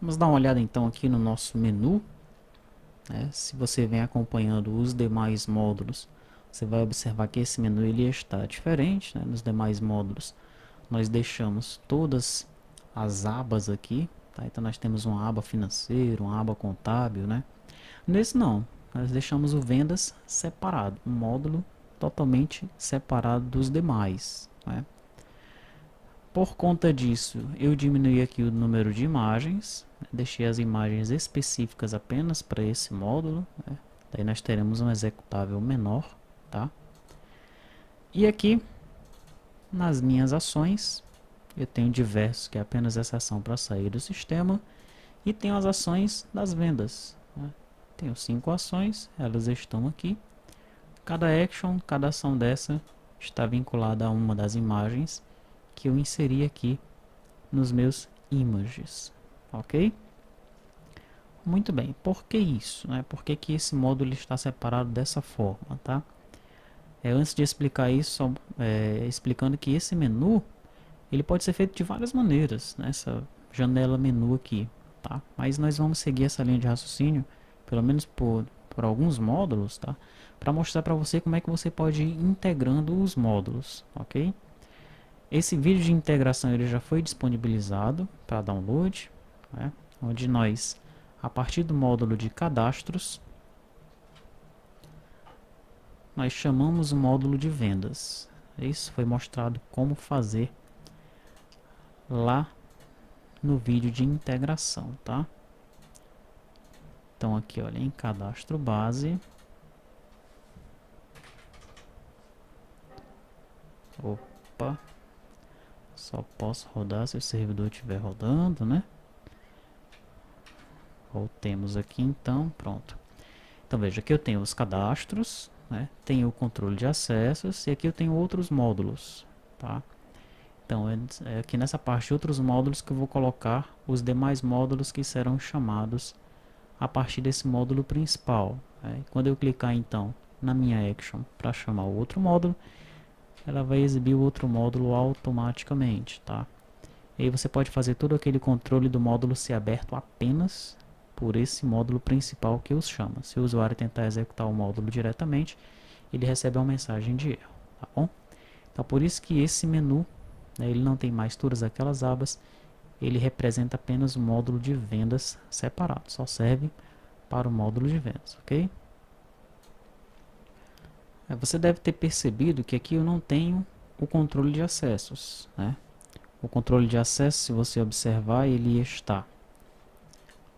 Vamos dar uma olhada então aqui no nosso menu, né? Se você vem acompanhando os demais módulos, você vai observar que esse menu ele está diferente, né? Nos demais módulos nós deixamos todas as abas aqui, tá? Então nós temos uma aba financeiro, uma aba contábil, né? Nesse não, nós deixamos o vendas separado, um módulo totalmente separado dos demais, né? Por conta disso, eu diminui aqui o número de imagens, né? Deixei as imagens específicas apenas para esse módulo, né? Daí nós teremos um executável menor, tá? E aqui, nas minhas ações, eu tenho diversos, que é apenas essa ação para sair do sistema, e tenho as ações das vendas, né? Tenho 5 ações, elas estão aqui. Cada action, cada ação dessa está vinculada a uma das imagens que eu inseri aqui nos meus images, ok? Muito bem, por que isso, né? Por que que esse módulo está separado dessa forma, tá? Antes de explicar isso, explicando que esse menu ele pode ser feito de várias maneiras, nessa janela menu aqui, tá? Mas nós vamos seguir essa linha de raciocínio, pelo menos por alguns módulos, tá? Para mostrar para você como é que você pode ir integrando os módulos, ok? Esse vídeo de integração ele já foi disponibilizado para download, né? Onde nós, a partir do módulo de cadastros, nós chamamos o módulo de vendas. Isso foi mostrado como fazer lá no vídeo de integração, tá? Então aqui, olha, em cadastro base. Opa, só posso rodar se o servidor estiver rodando, né? Voltemos aqui então, pronto. Então veja, aqui eu tenho os cadastros, né? Tenho o controle de acessos e aqui eu tenho outros módulos, tá? Então é aqui nessa parte de outros módulos que eu vou colocar os demais módulos que serão chamados a partir desse módulo principal, né? Quando eu clicar então na minha action para chamar o outro módulo, ela vai exibir o outro módulo automaticamente, tá? E aí você pode fazer todo aquele controle do módulo ser aberto apenas por esse módulo principal que os chama. Se o usuário tentar executar o módulo diretamente, ele recebe uma mensagem de erro, tá bom? Então por isso que esse menu, né, ele não tem mais todas aquelas abas, ele representa apenas o módulo de vendas separado, só serve para o módulo de vendas, ok? Você deve ter percebido que aqui eu não tenho o controle de acessos, né? O controle de acesso, se você observar, ele está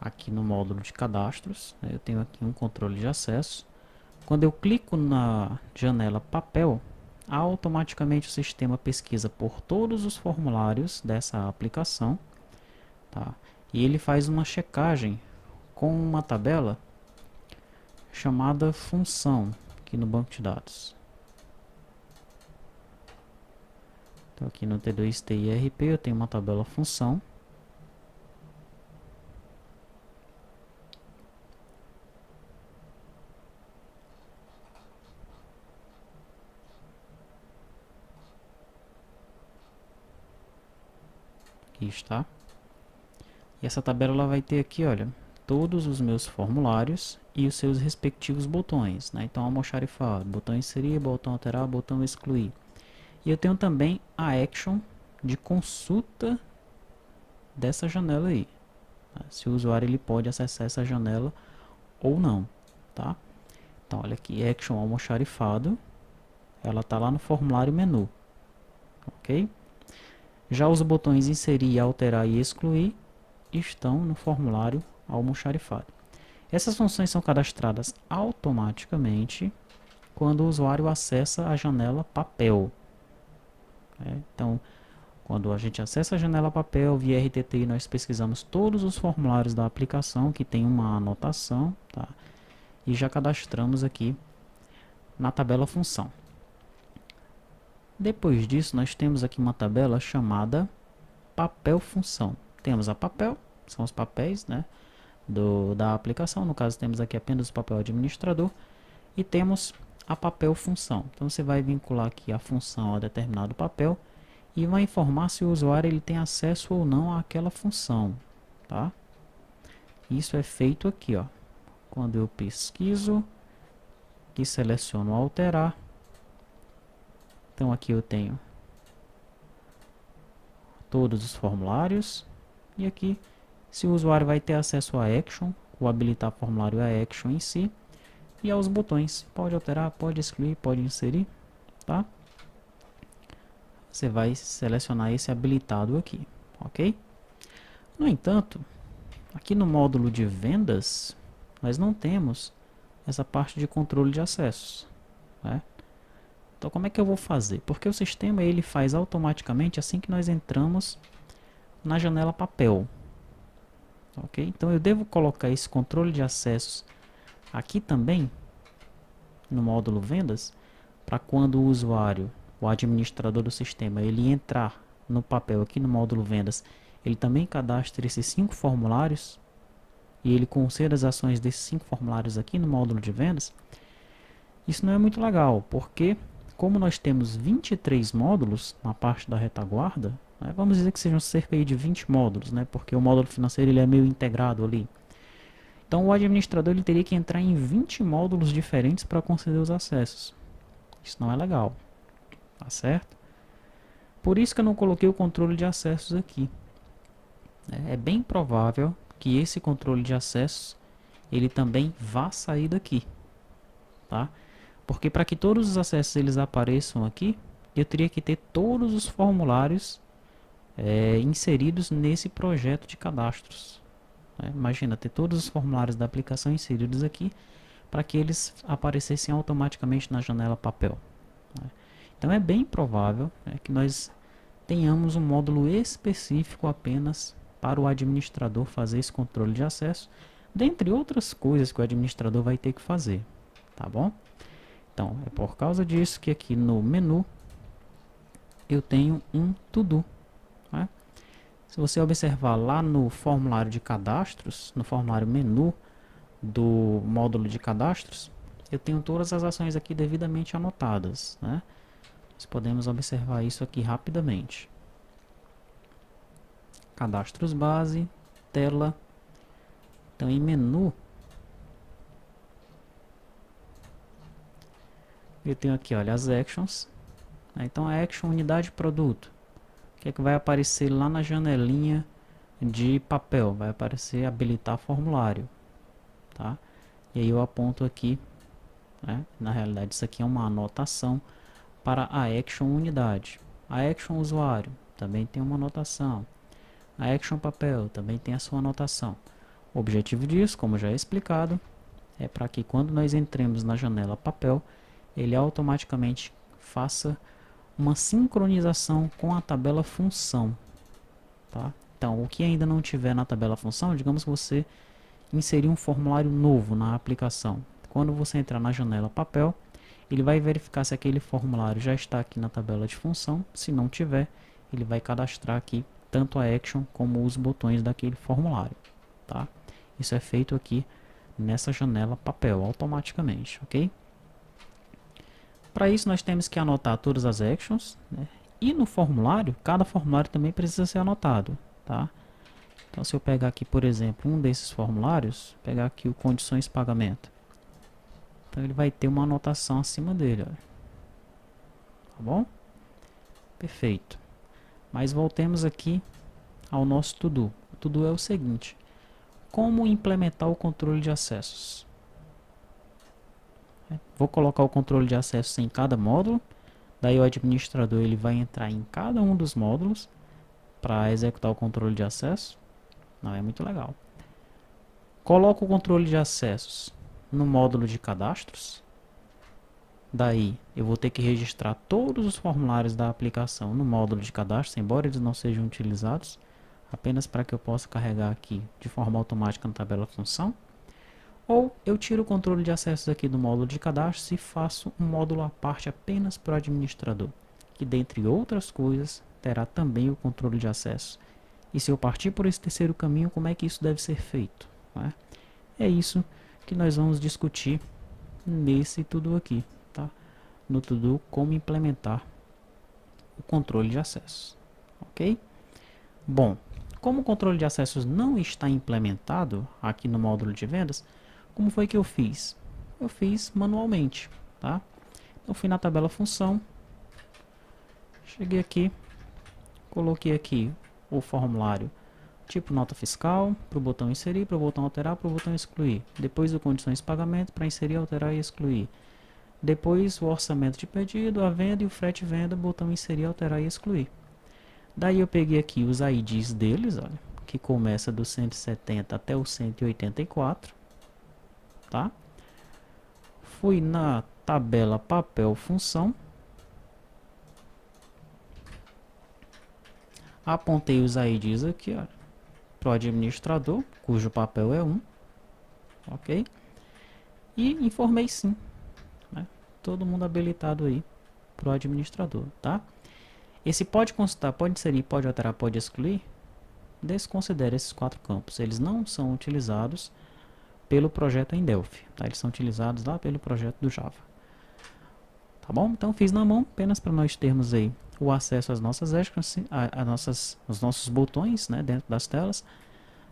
aqui no módulo de cadastros, né? Eu tenho aqui um controle de acesso. Quando eu clico na janela papel, automaticamente o sistema pesquisa por todos os formulários dessa aplicação, tá? E ele faz uma checagem com uma tabela chamada função aqui no banco de dados. Então aqui no T2TIRP eu tenho uma tabela função. Aqui está. E essa tabela ela vai ter aqui, olha, todos os meus formulários e os seus respectivos botões, né? Então, almoxarifado, botão inserir, botão alterar, botão excluir. E eu tenho também a action de consulta dessa janela aí, tá? Se o usuário ele pode acessar essa janela ou não, tá? Então, olha aqui, action almoxarifado, ela está lá no formulário menu, ok? Já os botões inserir, alterar e excluir estão no formulário almoxarifado. Essas funções são cadastradas automaticamente quando o usuário acessa a janela papel, né? Então, quando a gente acessa a janela papel via RTTI, nós pesquisamos todos os formulários da aplicação que tem uma anotação, tá? E já cadastramos aqui na tabela função. Depois disso, nós temos aqui uma tabela chamada papel função. Temos a papel, são os papéis, né, da aplicação. No caso, temos aqui apenas o papel administrador. E temos a papel função. Então, você vai vincular aqui a função a determinado papel e vai informar se o usuário ele tem acesso ou não àquela função, tá? Isso é feito aqui, ó. Quando eu pesquiso e seleciono alterar, então aqui eu tenho todos os formulários e aqui se o usuário vai ter acesso a action, o habilitar formulário é a action em si, e aos botões, pode alterar, pode excluir, pode inserir, tá? Você vai selecionar esse habilitado aqui, ok? No entanto, aqui no módulo de vendas, nós não temos essa parte de controle de acessos, né? Então como é que eu vou fazer? Porque o sistema ele faz automaticamente assim que nós entramos na janela papel, ok? Então eu devo colocar esse controle de acessos aqui também no módulo vendas, para quando o usuário, o administrador do sistema, ele entrar no papel aqui no módulo vendas, ele também cadastra esses 5 formulários e ele conceda as ações desses 5 formulários aqui no módulo de vendas. Isso não é muito legal, porque como nós temos 23 módulos na parte da retaguarda, né, vamos dizer que sejam cerca de 20 módulos, né, porque o módulo financeiro ele é meio integrado ali. Então o administrador ele teria que entrar em 20 módulos diferentes para conceder os acessos. Isso não é legal, tá certo? Por isso que eu não coloquei o controle de acessos aqui. É bem provável que esse controle de acessos ele também vá sair daqui, tá? Porque para que todos os acessos eles apareçam aqui, eu teria que ter todos os formulários inseridos nesse projeto de cadastros. Né? Imagina ter todos os formulários da aplicação inseridos aqui para que eles aparecessem automaticamente na janela papel. Né? Então é bem provável, né, que nós tenhamos um módulo específico apenas para o administrador fazer esse controle de acesso, dentre outras coisas que o administrador vai ter que fazer, tá bom? Então, é por causa disso que aqui no menu eu tenho um to-do. Né? Se você observar lá no formulário de cadastros, no formulário menu do módulo de cadastros, eu tenho todas as ações aqui devidamente anotadas. Né? Nós podemos observar isso aqui rapidamente. Cadastros base, tela. Então em menu eu tenho aqui, olha, as actions. Então a action unidade produto. O que é que vai aparecer lá na janelinha de papel? Vai aparecer habilitar formulário, tá? E aí eu aponto aqui, né? Na realidade isso aqui é uma anotação para a action unidade. A action usuário também tem uma anotação. A action papel também tem a sua anotação. O objetivo disso, como já é explicado, é para que quando nós entremos na janela papel, ele automaticamente faça uma sincronização com a tabela função. Tá? Então, o que ainda não tiver na tabela função, digamos que você inserir um formulário novo na aplicação. Quando você entrar na janela papel, ele vai verificar se aquele formulário já está aqui na tabela de função. Se não tiver, ele vai cadastrar aqui tanto a action como os botões daquele formulário. Tá? Isso é feito aqui nessa janela papel automaticamente, ok? Para isso nós temos que anotar todas as actions, né? E no formulário, cada formulário também precisa ser anotado, tá? Então se eu pegar aqui, por exemplo, um desses formulários, pegar aqui o condições de pagamento, então ele vai ter uma anotação acima dele, olha. Tá bom? Perfeito. Mas voltemos aqui ao nosso to-do. O to-do é o seguinte: como implementar o controle de acessos? Vou colocar o controle de acesso em cada módulo. Daí o administrador ele vai entrar em cada um dos módulos para executar o controle de acesso. Não é muito legal. Coloco o controle de acessos no módulo de cadastros. Daí eu vou ter que registrar todos os formulários da aplicação no módulo de cadastro, embora eles não sejam utilizados, apenas para que eu possa carregar aqui de forma automática na tabela função. Ou eu tiro o controle de acessos aqui do módulo de cadastro e faço um módulo à parte apenas para o administrador, que dentre outras coisas terá também o controle de acesso. E se eu partir por esse terceiro caminho, como é que isso deve ser feito? Né? É isso que nós vamos discutir nesse tudo aqui, tá? No tudo como implementar o controle de acesso, ok? Bom, como o controle de acessos não está implementado aqui no módulo de vendas, como foi que eu fiz? Eu fiz manualmente, tá? Eu fui na tabela função, cheguei aqui, coloquei aqui o formulário tipo nota fiscal, para o botão inserir, para o botão alterar, para o botão excluir. Depois o condições de pagamento, para inserir, alterar e excluir. Depois o orçamento de pedido, a venda e o frete venda, botão inserir, alterar e excluir. Daí eu peguei aqui os IDs deles, olha, que começa do 170 até o 184, tá? Fui na tabela papel função, apontei os IDs aqui, olha, para o administrador, cujo papel é 1, ok? E informei sim, né? Todo mundo habilitado aí para o administrador, tá? Esse pode consultar, pode inserir, pode alterar, pode excluir, desconsidere esses 4 campos. Eles não são utilizados pelo projeto em Delphi, tá? Eles são utilizados lá pelo projeto do Java. Tá bom? Então fiz na mão, apenas para nós termos aí o acesso às nossas extras, aos nossos botões, né, dentro das telas.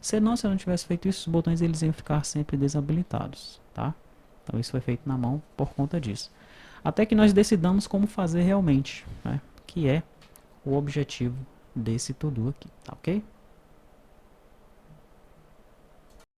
Se eu não tivesse feito isso, os botões eles iam ficar sempre desabilitados, tá? Então isso foi feito na mão por conta disso. Até que nós decidamos como fazer realmente, né? Que é o objetivo desse to-do aqui, tá ok?